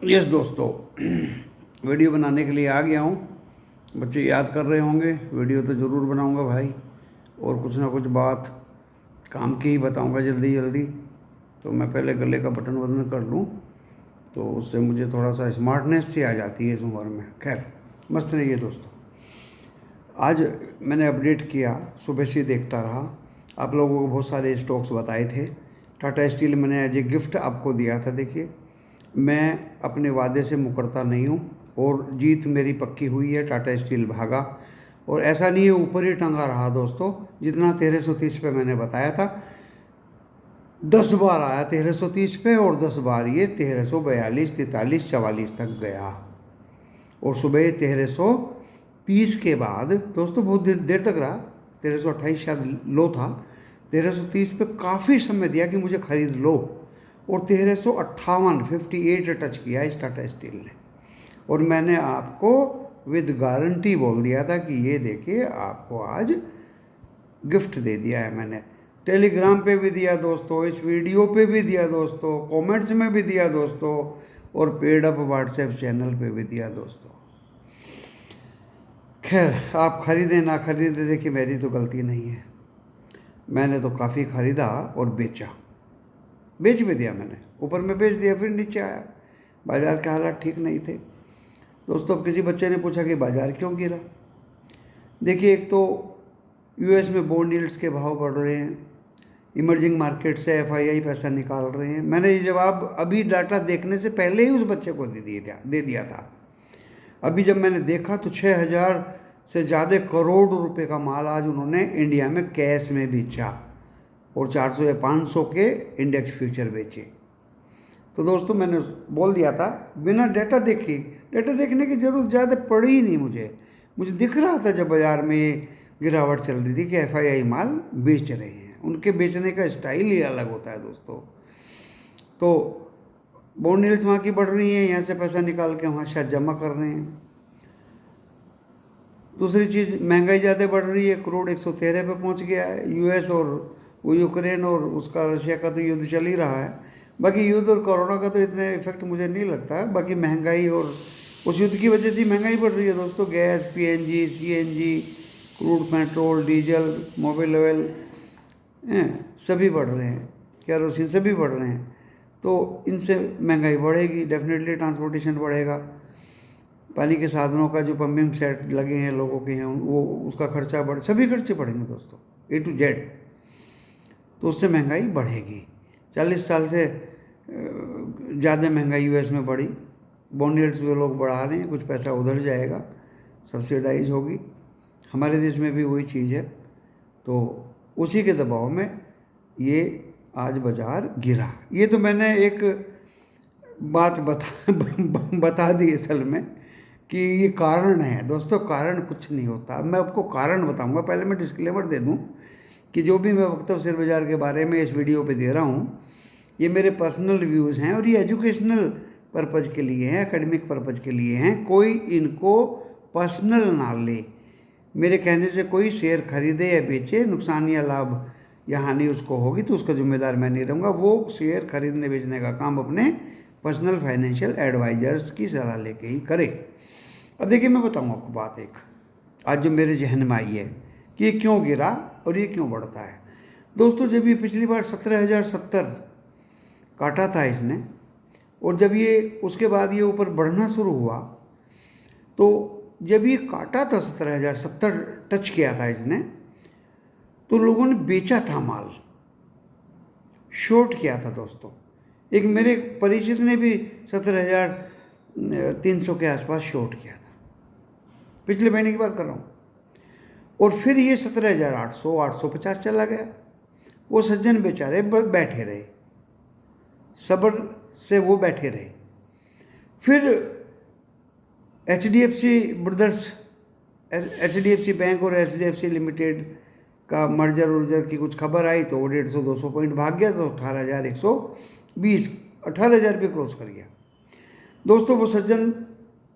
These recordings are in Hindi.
यस दोस्तों, वीडियो बनाने के लिए आ गया हूँ। बच्चे याद कर रहे होंगे, वीडियो तो ज़रूर बनाऊँगा भाई। और कुछ ना कुछ बात काम की ही बताऊँगा जल्दी जल्दी। तो मैं पहले गले का बटन वजन कर लूँ, तो उससे मुझे थोड़ा सा स्मार्टनेस सी आ जाती है इस उम्र में। खैर, मस्त रहिए दोस्तों। आज मैंने अपडेट किया, सुबह से देखता रहा। आप लोगों को बहुत सारे स्टॉक्स बताए थे। टाटा स्टील मैंने एज ए गिफ्ट आपको दिया था। देखिए, मैं अपने वादे से मुकरता नहीं हूँ और जीत मेरी पक्की हुई है। टाटा स्टील भागा और ऐसा नहीं है ऊपर ही टंगा रहा दोस्तों। जितना 1330 पे मैंने बताया था, 10 बार आया 1330 पे और 10 बार ये 1342, 43, 44 तक गया। और सुबह 1330 के बाद दोस्तों बहुत देर तक रहा। 1328 शायद लो था। 1330 पे काफ़ी समय दिया कि मुझे खरीद लो, और 1358, 58 टच किया इस टाटा स्टील ने। और मैंने आपको विद गारंटी बोल दिया था कि ये देखिए, आपको आज गिफ्ट दे दिया है मैंने। टेलीग्राम पे भी दिया दोस्तों, इस वीडियो पे भी दिया दोस्तों, कमेंट्स में भी दिया दोस्तों, और पेड अप व्हाट्सएप चैनल पे भी दिया दोस्तों। खैर, आप खरीदें ना खरीदें, देखिए मेरी तो गलती नहीं है। मैंने तो काफ़ी खरीदा और बेचा, बेच भी दिया मैंने। ऊपर में बेच दिया, फिर नीचे आया। बाज़ार के हालात ठीक नहीं थे दोस्तों। अब किसी बच्चे ने पूछा कि बाज़ार क्यों गिरा। देखिए, एक तो यूएस में बॉन्ड यील्ड्स के भाव बढ़ रहे हैं, इमर्जिंग मार्केट से एफआईआई पैसा निकाल रहे हैं। मैंने ये जवाब अभी डाटा देखने से पहले ही उस बच्चे को दे दिया था। अभी जब मैंने देखा तो 6,000 से ज़्यादा करोड़ रुपए का माल आज उन्होंने इंडिया में कैश में बेचा, और 400 या 500 के इंडेक्स फ्यूचर बेचे। तो दोस्तों, मैंने बोल दिया था बिना डाटा देखे, डाटा देखने की ज़रूरत ज़्यादा पड़ी ही नहीं मुझे दिख रहा था जब बाज़ार में ये गिरावट चल रही थी कि एफआईआई माल बेच रहे हैं। उनके बेचने का स्टाइल ही अलग होता है दोस्तों। तो बॉन्ड यील्ड्स वहाँ की बढ़ रही हैं, यहाँ से पैसा निकाल के वहाँ शायद जमा कर रहे हैं। दूसरी चीज़, महंगाई ज़्यादा बढ़ रही है। क्रूड 113 पे पहुँच गया है। यूएस और वो यूक्रेन और उसका रशिया का तो युद्ध चल ही रहा है। बाकी युद्ध और कोरोना का तो इतने इफेक्ट मुझे नहीं लगता है। बाकी महंगाई और उस युद्ध की वजह से महंगाई बढ़ रही है दोस्तों। Gas, PNG, CNG, crude, petrol, diesel, Mobil oil सभी बढ़ रहे हैं, केरोसिन सभी बढ़ रहे हैं। तो इनसे महंगाई बढ़ेगी, डेफिनेटली ट्रांसपोर्टेशन बढ़ेगा। पानी के साधनों का जो पंपिंग सेट लगे हैं लोगों के यहाँ, वो उसका खर्चा सभी खर्चे बढ़ेंगे दोस्तों, ए टू जेड। तो उससे महंगाई बढ़ेगी। 40 साल से ज़्यादा महंगाई यूएस में बढ़ी। बॉन्ड यील्ड्स वो लोग बढ़ा रहे हैं, कुछ पैसा उधर जाएगा, सब्सिडाइज होगी। हमारे देश में भी वही चीज़ है। तो उसी के दबाव में ये आज बाज़ार गिरा। ये तो मैंने एक बात बता दी असल में कि ये कारण है दोस्तों। कारण कुछ नहीं होता। मैं आपको कारण बताऊंगा। पहले मैं डिस्क्लेमर दे दूं कि जो भी मैं वक्तव्य शेयर बाज़ार के बारे में इस वीडियो पे दे रहा हूँ, ये मेरे पर्सनल व्यूज़ हैं और ये एजुकेशनल पर्पज़ के लिए हैं, एकेडमिक पर्पज़ के लिए हैं। कोई इनको पर्सनल ना ले। मेरे कहने से कोई शेयर खरीदे या बेचे, नुकसान या लाभ या हानि उसको होगी तो उसका जिम्मेदार मैं नहीं रहूँगा। वो शेयर खरीदने बेचने का काम अपने पर्सनल फाइनेंशियल एडवाइजर्स की सलाह लेके ही करे। अब देखिए, मैं बताऊँ आपको बात एक आज जो मेरे जहन में आई है कि ये क्यों गिरा और ये क्यों बढ़ता है। दोस्तों, जब ये पिछली बार 17,070 काटा था इसने, और जब ये उसके बाद ये ऊपर बढ़ना शुरू हुआ, तो जब ये काटा था 17,070 टच किया था इसने, तो लोगों ने बेचा था माल, शॉर्ट किया था दोस्तों। एक मेरे परिचित ने भी 17,300 के आसपास शॉर्ट किया था, पिछले महीने की बात कर रहा हूँ। और फिर ये 17,800, 850 चला गया। वो सज्जन बेचारे बैठे रहे, सब्र से वो बैठे रहे। फिर एचडीएफसी ब्रदर्स, एचडीएफसी बैंक और एचडीएफसी लिमिटेड का मर्जर उर्जर की कुछ खबर आई, तो वो 150-200 पॉइंट भाग गया, तो 18,120, 18,000 पे क्रॉस कर गया दोस्तों। वो सज्जन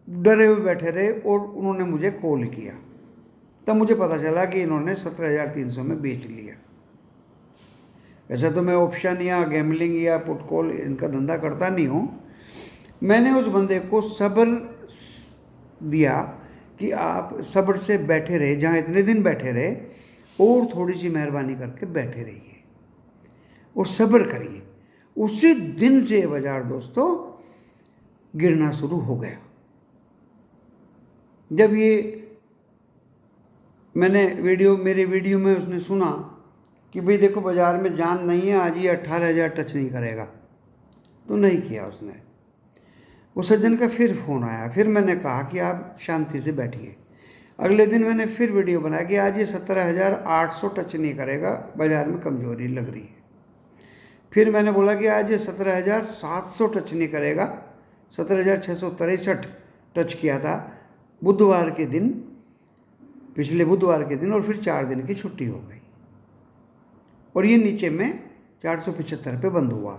डरे हुए बैठे रहे और उन्होंने मुझे कॉल किया। तब मुझे पता चला कि इन्होंने 17,300 में बेच लिया। वैसे तो मैं ऑप्शन या गैमलिंग या पुट कॉल इनका धंधा करता नहीं हूँ, मैंने उस बंदे को सब्र दिया कि आप सब्र से बैठे रहे, जहाँ इतने दिन बैठे रहे और थोड़ी सी मेहरबानी करके बैठे रहिए और सब्र करिए। उसी दिन से बाजार दोस्तों गिरना शुरू हो गया। जब ये मेरे वीडियो में उसने सुना कि भाई देखो बाजार में जान नहीं है, आज ये 18,000 टच नहीं करेगा, तो नहीं किया उसने। वो सज्जन का फिर फ़ोन आया, फिर मैंने कहा कि आप शांति से बैठिए। अगले दिन मैंने फिर वीडियो बनाया कि आज ये 17,800 टच नहीं करेगा, बाज़ार में कमज़ोरी लग रही है। फिर मैंने बोला कि आज ये 17,700 टच नहीं करेगा, 17,663 टच किया था बुधवार के दिन, पिछले बुधवार के दिन, और फिर 4 दिन की छुट्टी हो गई और ये नीचे में 475 पे बंद हुआ।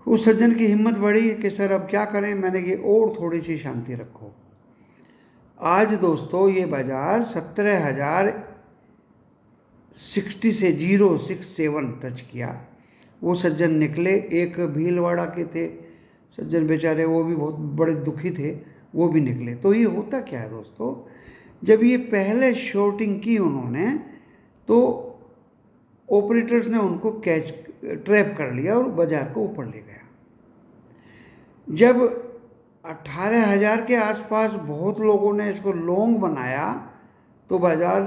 उस सज्जन की हिम्मत बढ़ी कि सर अब क्या करें। मैंने कि और थोड़ी सी शांति रखो। आज दोस्तों ये बाज़ार 17,060 से 067 टच किया। वो सज्जन निकले, एक भीलवाड़ा के थे सज्जन बेचारे, वो भी बहुत बड़े दुखी थे, वो भी निकले। तो ये होता क्या है दोस्तों, जब ये पहले शॉर्टिंग की उन्होंने तो ऑपरेटर्स ने उनको ट्रैप कर लिया और बाजार को ऊपर ले गया। जब 18,000 के आसपास बहुत लोगों ने इसको लॉन्ग बनाया तो बाजार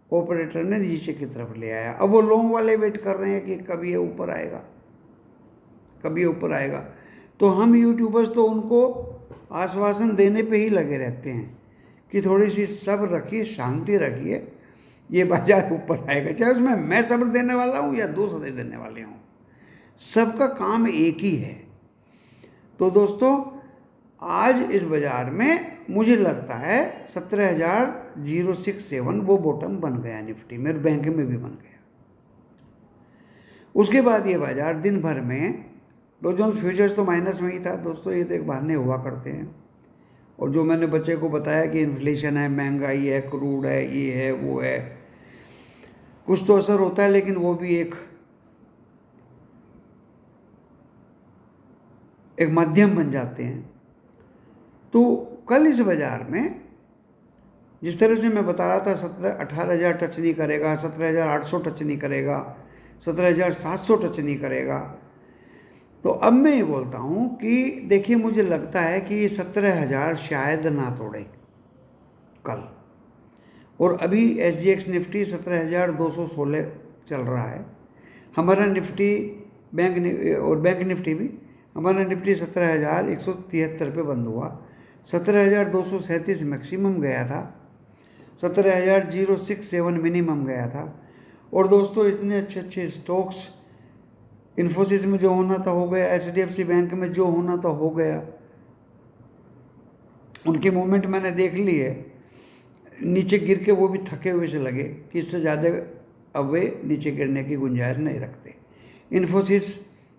ऑपरेटर ने नीचे की तरफ ले आया। अब वो लॉन्ग वाले वेट कर रहे हैं कि कभी ये ऊपर आएगा, कभी ये ऊपर आएगा। तो हम यूट्यूबर्स तो उनको आश्वासन देने पे ही लगे रहते हैं कि थोड़ी सी सब्र रखिए, शांति रखिए, ये बाजार ऊपर आएगा। चाहे उसमें मैं सब्र देने वाला हूँ या दूसरे देने वाले हों, सबका काम एक ही है। तो दोस्तों आज इस बाजार में मुझे लगता है 17,067 वो बॉटम बन गया निफ्टी में, बैंक में भी बन गया। उसके बाद ये बाजार दिन भर में डॉ जोन्स फ्यूचर्स तो माइनस में ही था दोस्तों। ये तो एक बहाने हुआ करते हैं। और जो मैंने बच्चे को बताया कि इन्फ्लेशन है, महंगाई है, क्रूड है, ये है, वो है, कुछ तो असर होता है, लेकिन वो भी एक माध्यम बन जाते हैं। तो कल इस बाजार में जिस तरह से मैं बता रहा था 18,000 टच नहीं करेगा, 17,800 टच नहीं करेगा, 17,700 टच नहीं करेगा, तो अब मैं ये बोलता हूँ कि देखिए मुझे लगता है कि 17,000 शायद ना तोड़े कल। और अभी SGX निफ्टी 17,216 चल रहा है। हमारा निफ्टी बैंक निफ्टी भी, हमारा निफ्टी 17,173 पे बंद हुआ। 17,237 मैक्सिमम गया था, 17,067 मिनिमम गया था। और दोस्तों इतने अच्छे अच्छे स्टॉक्स, इन्फोसिस में जो होना था हो गया, HDFC बैंक में जो होना था हो गया, उनकी मूवमेंट मैंने देख ली है। नीचे गिर के वो भी थके हुए से लगे कि इससे ज़्यादा अब वे नीचे गिरने की गुंजाइश नहीं रखते। इन्फोसिस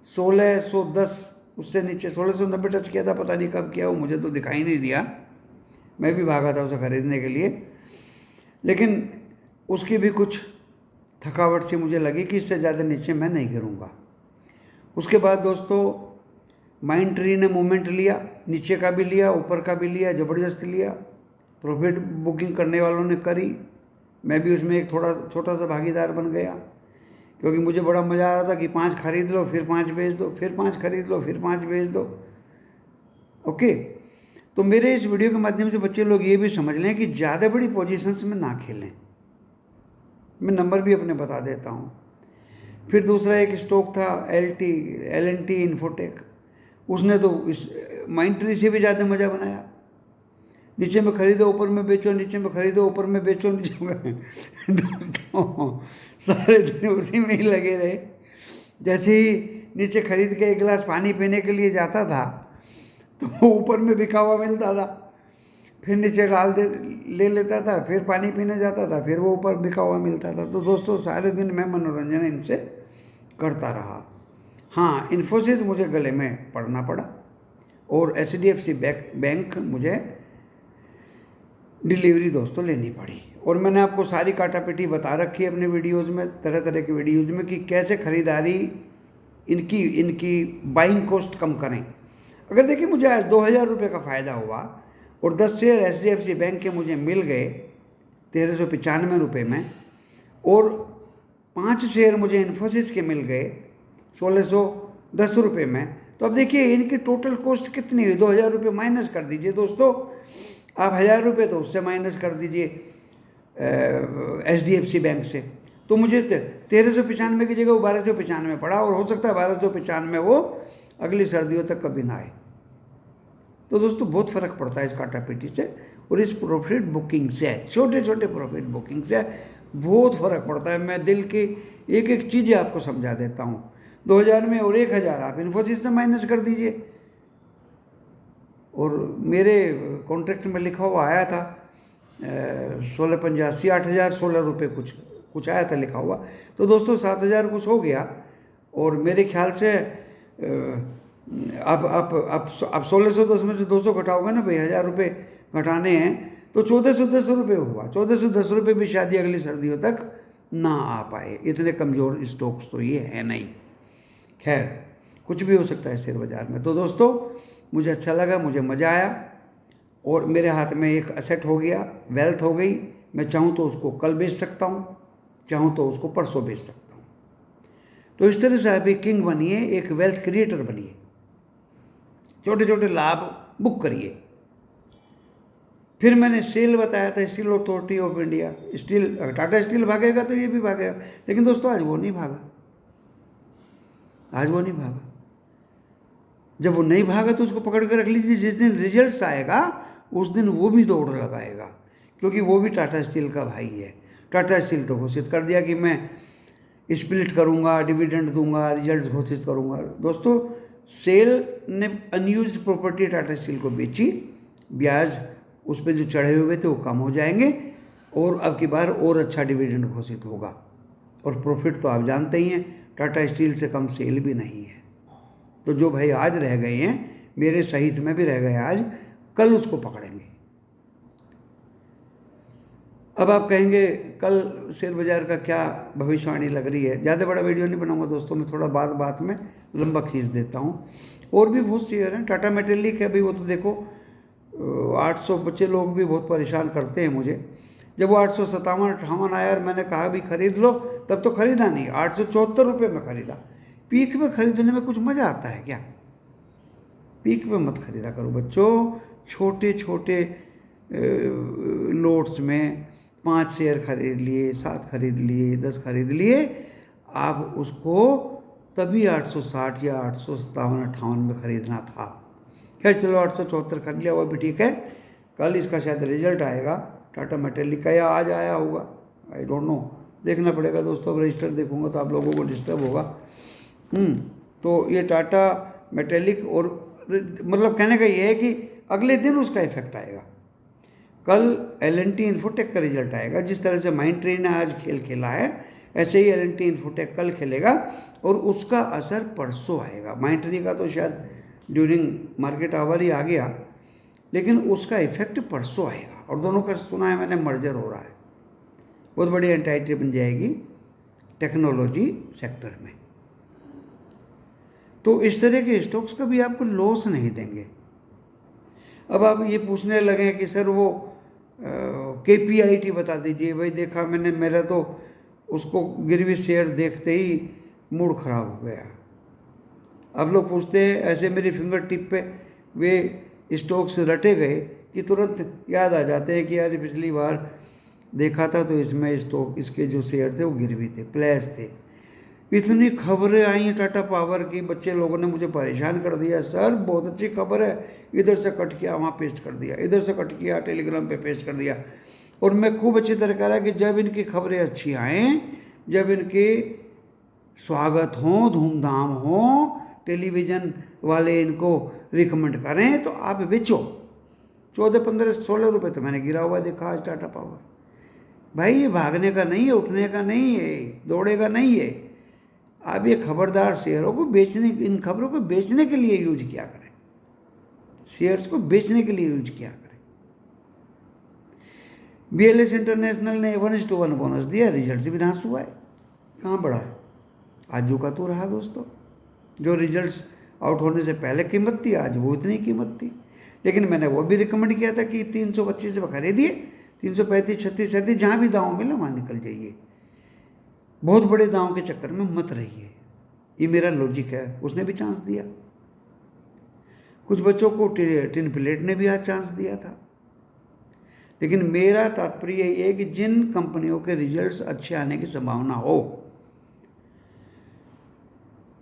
1610, उससे नीचे 1690 टच किया था, पता नहीं कब किया वो, मुझे तो दिखाई नहीं दिया, मैं भी भागा था उसे खरीदने के लिए। लेकिन उसकी भी कुछ थकावट सी मुझे लगी कि इससे ज़्यादा नीचे मैं नहीं गिरूँगा। उसके बाद दोस्तों माइंड ट्री ने मूवमेंट लिया, नीचे का भी लिया, ऊपर का भी लिया, ज़बरदस्त लिया। प्रॉफिट बुकिंग करने वालों ने करी, मैं भी उसमें एक थोड़ा छोटा सा भागीदार बन गया, क्योंकि मुझे बड़ा मज़ा आ रहा था कि 5 खरीद लो फिर 5 बेच दो, फिर 5 खरीद लो फिर 5 बेच दो। ओके, तो मेरे इस वीडियो के माध्यम से बच्चे लोग ये भी समझ लें कि ज़्यादा बड़ी पोजीशंस में ना खेलें। मैं नंबर भी अपने बता देता हूँ। फिर दूसरा एक स्टॉक था LNT इन्फोटेक, उसने तो इस माइंड ट्री से भी ज़्यादा मज़ा बनाया। नीचे में खरीदो, ऊपर में बेचो, नीचे में खरीदो, ऊपर में बेचो, नीचे में दोस्तों सारे दिन उसी में ही लगे रहे। जैसे ही नीचे खरीद के एक गिलास पानी पीने के लिए जाता था तो ऊपर में बिका हुआ मिलता था, फिर नीचे ले लेता था, फिर पानी पीने जाता था, फिर वो ऊपर बिका हुआ मिलता था। तो दोस्तों सारे दिन मैं मनोरंजन इनसे करता रहा। हाँ, इन्फोसिस मुझे गले में पड़ना पड़ा और HDFC बैंक मुझे डिलीवरी दोस्तों लेनी पड़ी। और मैंने आपको सारी काटापिटी बता रखी है अपने वीडियोज़ में, तरह तरह के वीडियोज़ में, कि कैसे ख़रीदारी इनकी बाइंग कॉस्ट कम करें। अगर देखिए मुझे आज 2,000 रुपये का फ़ायदा हुआ और 10 शेयर HDFC बैंक के मुझे मिल गए 1,395 रुपये में, और 5 शेयर मुझे इन्फोसिस के मिल गए 1,610 रुपये में, तो अब देखिए इनकी टोटल कॉस्ट कितनी हुई। 2,000 रुपये माइनस कर दीजिए दोस्तों, आप 1,000 रुपये तो उससे माइनस कर दीजिए HDFC बैंक से, तो मुझे 1,395 की जगह वो 1,295 पड़ा, और हो सकता है 1,295 वो अगली सर्दियों तक कभी ना आए। तो दोस्तों बहुत फ़र्क पड़ता है इस काटापीटी से और इस प्रॉफिट बुकिंग से, छोटे छोटे प्रॉफिट बुकिंग से बहुत फ़र्क पड़ता है। मैं दिल की एक एक चीज़ें आपको समझा देता हूँ। 2,000 में और 1,000 आप इन्फोसिस से माइनस कर दीजिए, और मेरे कॉन्ट्रैक्ट में लिखा हुआ आया था 1685 8,016 रुपये कुछ आया था लिखा हुआ, तो दोस्तों 7,000 कुछ हो गया। और मेरे ख्याल से आप 1,610 में से 200 घटाओगे ना भाई, 1,000 रुपये घटाने हैं, तो 1,410 रुपये हुआ। 1,410 रुपये भी शायद अगली सर्दियों तक ना आ पाए, इतने कमज़ोर स्टॉक्स तो ये है नहीं। खैर कुछ भी हो सकता है शेयर बाज़ार में। तो दोस्तों मुझे अच्छा लगा, मुझे मज़ा आया, और मेरे हाथ में एक असेट हो गया, वेल्थ हो गई। मैं चाहूँ तो उसको कल बेच सकता हूँ, चाहूँ तो उसको परसों बेच सकता हूँ। तो इस तरह से आप एक किंग बनिए, एक वेल्थ क्रिएटर बनिए, छोटे छोटे लाभ बुक करिए। फिर मैंने सेल बताया था, steel authority of India, steel, Tata steel भागेगा तो ये भी भागेगा, लेकिन दोस्तों आज वो नहीं भागा, आज वो नहीं भागा। जब वो नहीं भागा तो उसको पकड़ कर रख लीजिए, जिस दिन रिजल्ट्स आएगा उस दिन वो भी दौड़ लगाएगा, क्योंकि वो भी टाटा स्टील का भाई है। टाटा स्टील तो घोषित कर दिया कि मैं स्प्लिट करूंगा, डिविडेंड दूंगा, रिजल्ट्स घोषित करूंगा। दोस्तों सेल ने अनयूज्ड प्रॉपर्टी टाटा स्टील को बेची, ब्याज उस पर जो चढ़े हुए थे वो कम हो जाएंगे, और अब की बार और अच्छा डिविडेंड घोषित होगा। और प्रॉफिट तो आप जानते ही हैं, टाटा स्टील से कम सेल भी नहीं है। तो जो भाई आज रह गए हैं, मेरे सहित में भी रह गए आज, कल उसको पकड़ेंगे। अब आप कहेंगे कल शेयर बाज़ार का क्या भविष्यवाणी लग रही है। ज़्यादा बड़ा वीडियो नहीं बनाऊंगा दोस्तों, मैं थोड़ा बात में लंबा खींच देता हूँ। और भी बहुत शेयर हैं, टाटा मेटेलिक है भाई, वो तो देखो 800 बच्चे लोग भी बहुत परेशान करते हैं मुझे। जब वो 857-58 आया और मैंने कहा भी खरीद लो, तब तो खरीदा नहीं, 874 रुपये में खरीदा। पीक में खरीदने में कुछ मज़ा आता है क्या? पीक में मत खरीदा करो बच्चों, छोटे छोटे लोट्स में 5 शेयर खरीद लिए, 7 खरीद लिए, 10 खरीद लिए, आप उसको तभी 860 या 857-58 में खरीदना था। खैर चलो 874 खरीद लिया, वो भी ठीक है। कल इसका शायद रिजल्ट आएगा टाटा मेटेलिक का, या आज आया होगा, आई डोंट नो, देखना पड़ेगा दोस्तों। अब रजिस्टर देखूंगा तो आप लोगों को डिस्टर्ब होगा। तो ये टाटा मेटेलिक, और मतलब कहने का ये है कि अगले दिन उसका इफेक्ट आएगा। कल L&T इन्फोटेक का रिजल्ट आएगा। जिस तरह से माइंड ट्री ने आज खेल खेला है, ऐसे ही L&T इन्फोटेक कल खेलेगा, और उसका असर परसों आएगा। माइंड ट्री का तो शायद ड्यूरिंग मार्केट आवर ही आ गया, लेकिन उसका इफेक्ट परसों आएगा। और दोनों का सुना है मैंने मर्जर हो रहा है, बहुत बड़ी एंटाइटी बन जाएगी टेक्नोलॉजी सेक्टर में। तो इस तरह के स्टॉक्स कभी आपको लॉस नहीं देंगे। अब आप ये पूछने लगे कि सर वो KPIT बता दीजिए। भाई देखा मैंने, मेरा तो उसको गिरवी शेयर देखते ही मूड खराब हो गया। अब लोग पूछते हैं, ऐसे मेरी फिंगर टिप पे वे स्टॉक्स रटे गए कि तुरंत याद आ जाते हैं कि यार पिछली बार देखा था तो इसमें स्टॉक, इसके जो शेयर थे वो गिरवी थे, प्लेस थे। इतनी खबरें आई हैं टाटा पावर की, बच्चे लोगों ने मुझे परेशान कर दिया। सर बहुत अच्छी खबर है, इधर से कट किया वहाँ पेस्ट कर दिया, इधर से कट किया टेलीग्राम पे पेस्ट कर दिया। और मैं खूब अच्छी तरह कह रहा कि जब इनकी खबरें अच्छी आएँ, जब इनके स्वागत हों, धूमधाम हो, टेलीविज़न वाले इनको रिकमेंड करें, तो आप बेचो। 14, 15, 16 रुपये तो मैंने गिरा हुआ देखा आज टाटा पावर। भाई ये भागने का नहीं है, उठने का नहीं है, दौड़ेगा नहीं है। आप ये खबरदार शेयरों को बेचने, इन खबरों को बेचने के लिए यूज किया करें, शेयर्स को बेचने के लिए यूज किया करें। BLS इंटरनेशनल ने 1:1 बोनस दिया, रिजल्ट भी धांस हुआ है, कहाँ बढ़ा है, आजू का तो रहा दोस्तों। जो रिजल्ट्स आउट होने से पहले कीमत थी, आज वो इतनी कीमत थी। लेकिन मैंने वो भी रिकमेंड किया था कि 325 पे खरीदिए, 335, 36, 37 जहाँ भी दांव मिला वहाँ निकल जाइए, बहुत बड़े दांव के चक्कर में मत रहिए। ये मेरा लॉजिक है। उसने भी चांस दिया, कुछ बच्चों को टिन प्लेट ने भी आज चांस दिया था। लेकिन मेरा तात्पर्य यही है कि जिन कंपनियों के रिजल्ट्स अच्छे आने की संभावना हो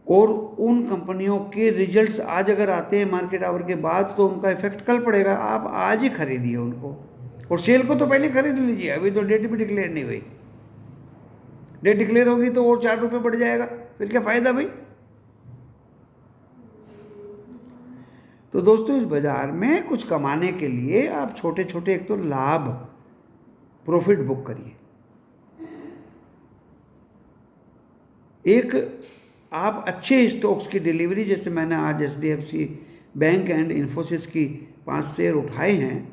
और उन कंपनियों के रिजल्ट्स आज अगर आते हैं मार्केट आवर के बाद तो उनका इफेक्ट कल पड़ेगा। आप आज ही खरीदिए उनको, और सेल को तो पहले खरीद लीजिए, अभी तो डेट भी डिक्लेयर नहीं हुई। डेट डिक्लेयर होगी तो और 4 रुपये बढ़ जाएगा, फिर क्या फायदा भाई। तो दोस्तों इस बाजार में कुछ कमाने के लिए आप छोटे छोटे एक तो लाभ, प्रॉफिट बुक करिए। एक आप अच्छे स्टॉक्स की डिलीवरी, जैसे मैंने आज HDFC बैंक एंड इन्फोसिस की 5 शेयर उठाए हैं,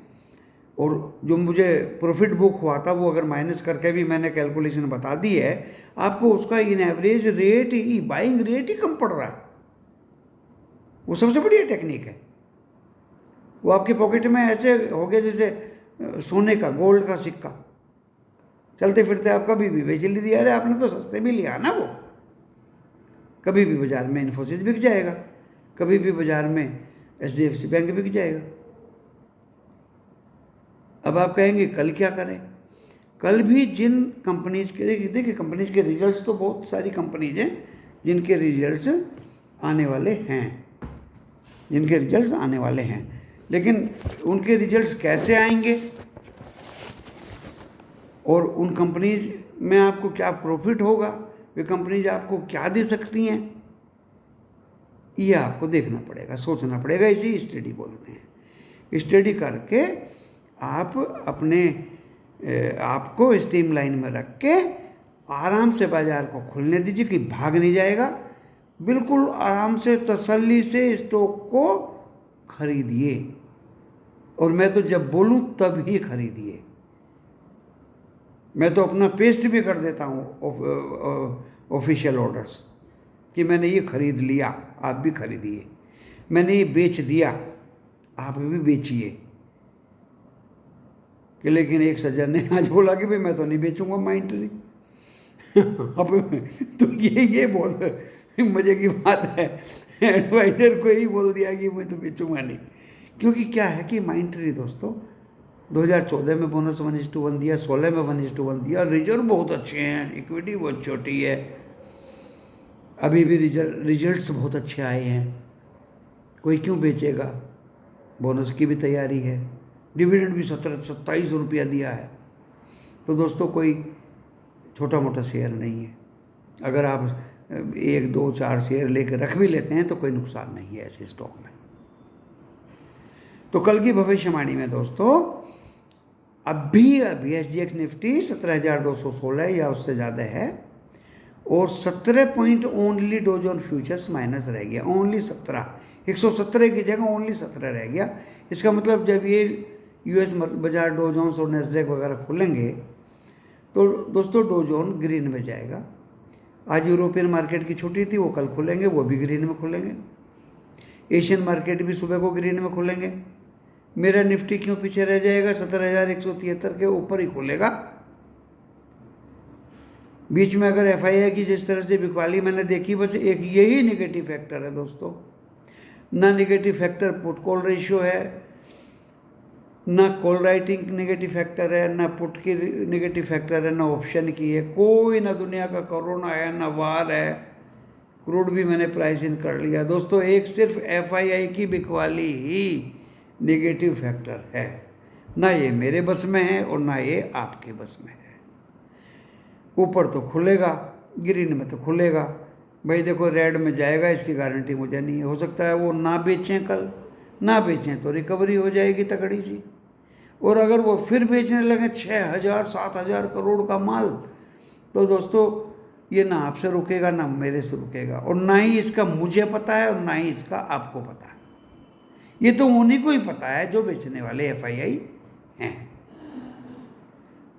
और जो मुझे प्रॉफिट बुक हुआ था वो अगर माइनस करके भी मैंने कैलकुलेशन बता दी है आपको, उसका इन एवरेज रेट ही, बाइंग रेट ही कम पड़ रहा है। वो सबसे बढ़िया टेक्निक है। वो आपके पॉकेट में ऐसे हो गया जैसे सोने का, गोल्ड का सिक्का, चलते फिरते आप कभी भी बेच लीजिए। अरे आपने तो सस्ते में लिया ना, वो कभी भी बाजार में इन्फोसिस बिक जाएगा, कभी भी बाजार में HDFC बैंक बिक जाएगा। अब आप कहेंगे कल क्या करें? कल भी जिन कंपनीज के, देखिए कंपनीज के रिजल्ट्स तो बहुत सारी कंपनीज हैं जिनके रिजल्ट्स आने वाले हैं, जिनके रिजल्ट्स आने वाले हैं, लेकिन उनके रिजल्ट्स कैसे आएंगे और उन कंपनीज में आपको क्या प्रॉफिट होगा, वे कंपनीज आपको क्या दे सकती हैं, ये आपको देखना पड़ेगा, सोचना पड़ेगा। इसी स्टडी बोलते हैं। स्टडी करके आप अपने आपको स्ट्रीम लाइन में रख के आराम से बाजार को खुलने दीजिए कि भाग नहीं जाएगा। बिल्कुल आराम से तसल्ली से स्टॉक को खरीदिए, और मैं तो जब बोलूं तब ही खरीदिए। मैं तो अपना पेस्ट भी कर देता हूँ ऑफिशियल ऑर्डर्स कि मैंने ये खरीद लिया, आप भी खरीदिए। मैंने ये बेच दिया, आप भी बेचिए। कि लेकिन एक सज्जन ने आज बोला कि भाई मैं तो नहीं बेचूंगा माइंट्री। अब तो ये बोल मजे की बात है, एडवाइजर को ही बोल दिया कि मैं तो बेचूंगा नहीं। क्योंकि क्या है कि माइंट्री दोस्तों 2014 में बोनस 1:1 दिया, 16 में 1:1 दिया, रिजर्व बहुत अच्छे हैं, इक्विटी बहुत छोटी है, अभी भी रिजल्ट्स बहुत अच्छे आए हैं, कोई क्यों बेचेगा। बोनस की भी तैयारी है, डिविडेंड भी 27 रुपया दिया है। तो दोस्तों कोई छोटा मोटा शेयर नहीं है। अगर आप 1, 2, 4 शेयर लेकर रख भी लेते हैं तो कोई नुकसान नहीं है ऐसे स्टॉक में। तो कल की भविष्यवाणी में दोस्तों अभी SGX निफ्टी 17,216 या उससे ज़्यादा है, और 17 point only Dow Jones futures minus रह गया, ओनली 17, 117 की जगह ओनली 17 रह गया। इसका मतलब जब ये US बाजार डो जोन्स और नैस्डैक वगैरह खुलेंगे तो दोस्तों डो जोन ग्रीन में जाएगा। आज यूरोपियन मार्केट की छुट्टी थी, वो कल खुलेंगे, वो भी ग्रीन में खुलेंगे। एशियन मार्केट भी सुबह को ग्रीन में खुलेंगे। मेरा निफ्टी क्यों पीछे रह जाएगा? 17,173 के ऊपर ही खुलेगा। बीच में अगर FII की जिस तरह से बिकवाली मैंने देखी, बस एक यही नेगेटिव फैक्टर है दोस्तों। ना negative factor put call ratio है, ना कॉल राइटिंग नेगेटिव फैक्टर है, ना पुट की नेगेटिव फैक्टर है, ना ऑप्शन की है, कोई ना दुनिया का कोरोना है, ना वार है। क्रूड भी मैंने प्राइस इन कर लिया दोस्तों। एक सिर्फ FII की बिकवाली ही नेगेटिव फैक्टर है, ना ये मेरे बस में है और ना ये आपके बस में है। ऊपर तो खुलेगा, ग्रीन में तो खुलेगा भाई। देखो रेड में जाएगा इसकी गारंटी मुझे नहीं है, हो सकता है वो ना बेचें, कल ना बेचें तो रिकवरी हो जाएगी तगड़ी सी। और अगर वो फिर बेचने लगे 6,000 7,000 करोड़ का माल, तो दोस्तों ये ना आपसे रुकेगा ना मेरे से रुकेगा, और ना ही इसका मुझे पता है और ना ही इसका आपको पता है। ये तो उन्हीं को ही पता है जो बेचने वाले FII हैं।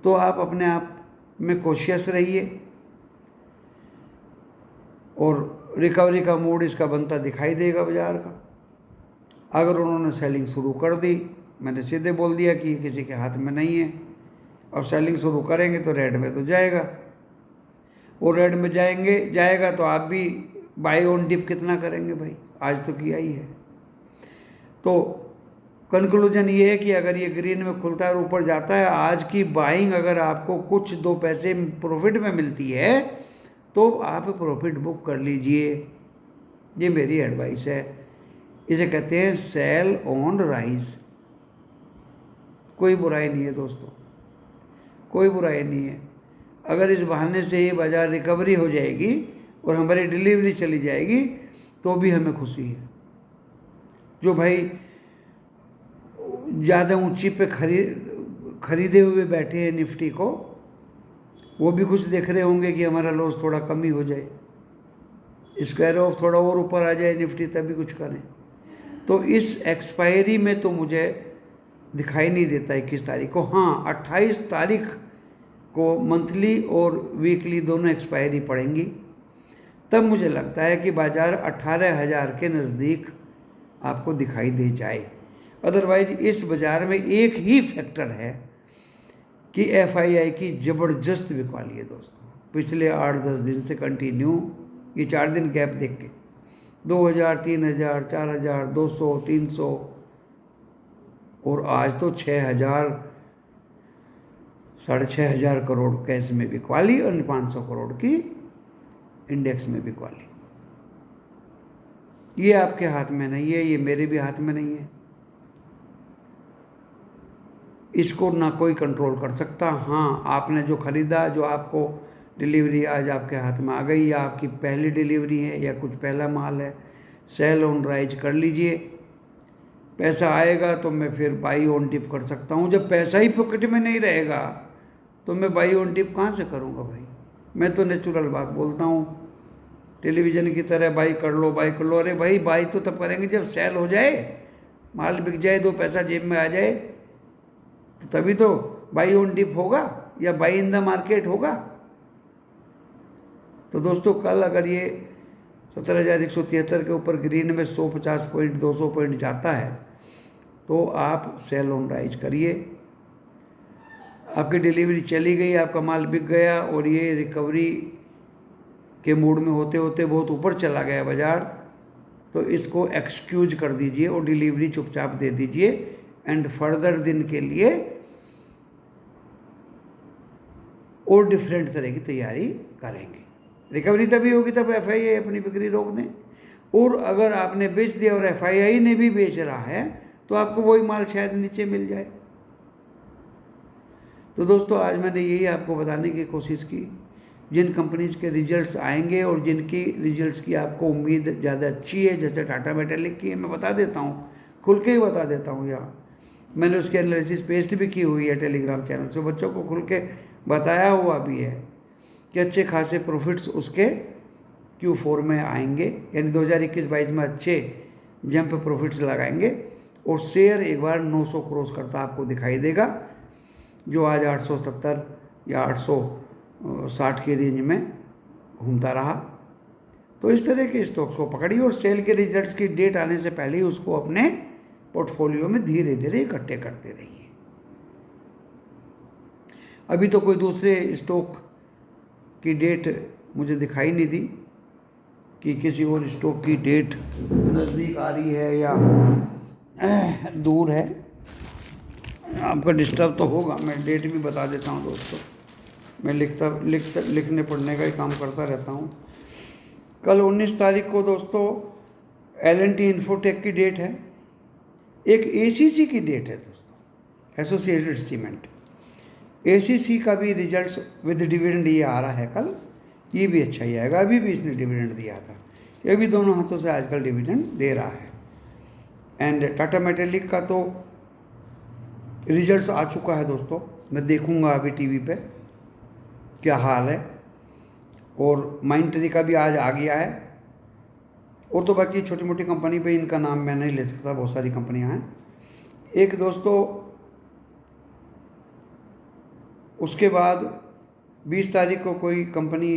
तो आप अपने आप में कॉशियस रहिए और रिकवरी का मूड इसका बनता दिखाई देगा बाजार का। अगर उन्होंने सेलिंग शुरू कर दी, मैंने सीधे बोल दिया कि किसी के हाथ में नहीं है, और सेलिंग शुरू करेंगे तो रेड में तो जाएगा, और रेड में जाएगा तो आप भी बाई ऑन डिप कितना करेंगे भाई, आज तो किया ही है। तो कंक्लूजन ये है कि अगर ये ग्रीन में खुलता है और ऊपर जाता है, आज की बाइंग अगर आपको कुछ 2 पैसे प्रॉफिट में मिलती है तो आप प्रॉफिट बुक कर लीजिए, ये मेरी एडवाइस है। इसे कहते हैं सेल ऑन राइज। कोई बुराई नहीं है दोस्तों, कोई बुराई नहीं है। अगर इस बहाने से ये बाजार रिकवरी हो जाएगी और हमारी डिलीवरी चली जाएगी तो भी हमें खुशी है। जो भाई ज़्यादा ऊंची पे खरीदे हुए बैठे हैं निफ्टी को, वो भी कुछ देख रहे होंगे कि हमारा लॉस थोड़ा कम ही हो जाए, स्क्वायर ऑफ थोड़ा और ऊपर आ जाए निफ्टी, तभी कुछ करें। तो इस एक्सपायरी में तो मुझे दिखाई नहीं देता 21 तारीख को। हाँ, 28 तारीख को मंथली और वीकली दोनों एक्सपायरी पड़ेंगी, तब मुझे लगता है कि बाजार 18,000 के नज़दीक आपको दिखाई दे जाए। अदरवाइज इस बाज़ार में एक ही फैक्टर है कि FII की ज़बरदस्त बिकवाली है दोस्तों। पिछले 8-10 दिन से कंटिन्यू, ये 4 दिन गैप देख के 2,000, 3,000, 4,000, 200, 300 और आज तो 6,000, 6,500 करोड़ कैश में बिकवाली और 500 करोड़ की इंडेक्स में बिकवाली। ये आपके हाथ में नहीं है, ये मेरे भी हाथ में नहीं है। इसको ना कोई कंट्रोल कर सकता। हाँ, आपने जो खरीदा, जो आपको डिलीवरी आज आपके हाथ में आ गई, या आपकी पहली डिलीवरी है या कुछ पहला माल है, सेल ऑन राइज कर लीजिए। पैसा आएगा तो मैं फिर बाई ऑन डिप कर सकता हूँ। जब पैसा ही पॉकेट में नहीं रहेगा तो मैं बाई ऑन डिप कहाँ से करूँगा भाई। मैं तो नेचुरल बात बोलता हूँ, टेलीविज़न की तरह बाई कर लो, बाई कर लो। अरे भाई, बाई तो तब करेंगे जब सेल हो जाए, माल बिक जाए, 2 पैसा जेब में आ जाए, तो तभी तो बाई ऑन डिप होगा या बाई इन द मार्केट होगा। तो दोस्तों, कल अगर ये 17,173 के ऊपर ग्रीन में 150 पॉइंट, 200 पॉइंट जाता है तो आप सेल ऑन राइज करिए। आपकी डिलीवरी चली गई, आपका माल बिक गया और ये रिकवरी के मूड में होते होते बहुत ऊपर चला गया बाजार, तो इसको एक्सक्यूज कर दीजिए और डिलीवरी चुपचाप दे दीजिए, एंड फर्दर दिन के लिए और डिफरेंट तरह की तैयारी करेंगे। रिकवरी तभी होगी तब FII अपनी बिक्री रोक दें। और अगर आपने बेच दिया और FII ने भी बेच रहा है तो आपको वही माल शायद नीचे मिल जाए। तो दोस्तों, आज मैंने यही आपको बताने की कोशिश की, जिन कंपनीज के रिजल्ट्स आएंगे और जिनकी रिजल्ट्स की आपको उम्मीद ज़्यादा अच्छी है, जैसे टाटा मेटालिक की है, मैं बता देता हूँ, खुल के ही बता देता हूँ। यहाँ मैंने उसकी एनालिसिस पेस्ट भी की हुई है टेलीग्राम चैनल से, बच्चों को खुल के बताया हुआ भी है कि अच्छे खासे प्रॉफिट्स उसके Q4 में आएंगे, यानी 2021-22 में अच्छे जंप प्रॉफिट्स लगाएंगे और शेयर एक बार 900 क्रॉस करता आपको दिखाई देगा, जो आज 870 या 860 के रेंज में घूमता रहा। तो इस तरह के स्टॉक्स को पकड़िए और सेल के रिजल्ट्स की डेट आने से पहले ही उसको अपने पोर्टफोलियो में धीरे धीरे इकट्ठे करते रहिए। अभी तो कोई दूसरे स्टॉक की डेट मुझे दिखाई नहीं दी कि किसी और स्टॉक की डेट नज़दीक आ रही है या दूर है। आपका डिस्टर्ब तो होगा, मैं डेट भी बता देता हूँ दोस्तों। मैं लिखने पढ़ने का ही काम करता रहता हूँ। कल 19 तारीख को दोस्तों L&T इन्फोटेक की डेट है, एक ACC की डेट है दोस्तों, एसोसिएटेड सीमेंट। ACC का भी रिजल्ट्स विद डिविडेंड ये आ रहा है कल, ये भी अच्छा ही आएगा। अभी भी इसने डिविडेंड दिया था, ये भी दोनों हाथों से आजकल डिविडेंड दे रहा है। एंड टाटा मेटालिक का तो रिजल्ट्स आ चुका है दोस्तों, मैं देखूंगा अभी टीवी पे क्या हाल है। और माइंडट्री का भी आज आ गया है। और तो बाकी छोटी मोटी कंपनी पे इनका नाम मैं नहीं ले सकता, बहुत सारी कंपनियां हैं। एक दोस्तों, उसके बाद 20 तारीख को कोई कंपनी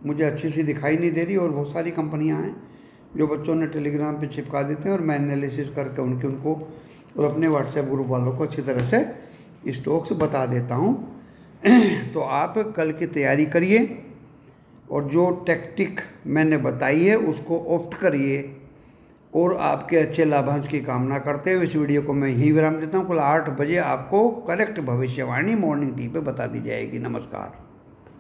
मुझे अच्छी सी दिखाई नहीं दे रही, और बहुत सारी कंपनियां हैं जो बच्चों ने टेलीग्राम पे चिपका देते हैं, और मैं एनालिसिस करके उनको और अपने व्हाट्सएप ग्रुप वालों को अच्छी तरह से स्टॉक्स बता देता हूँ। तो आप कल की तैयारी करिए, और जो टैक्टिक मैंने बताई है उसको ऑप्ट करिए, और आपके अच्छे लाभांश की कामना करते हुए इस वीडियो को मैं यहीं विराम देता हूँ। कल 8 बजे आपको करेक्ट भविष्यवाणी मॉर्निंग टी पे बता दी जाएगी। नमस्कार।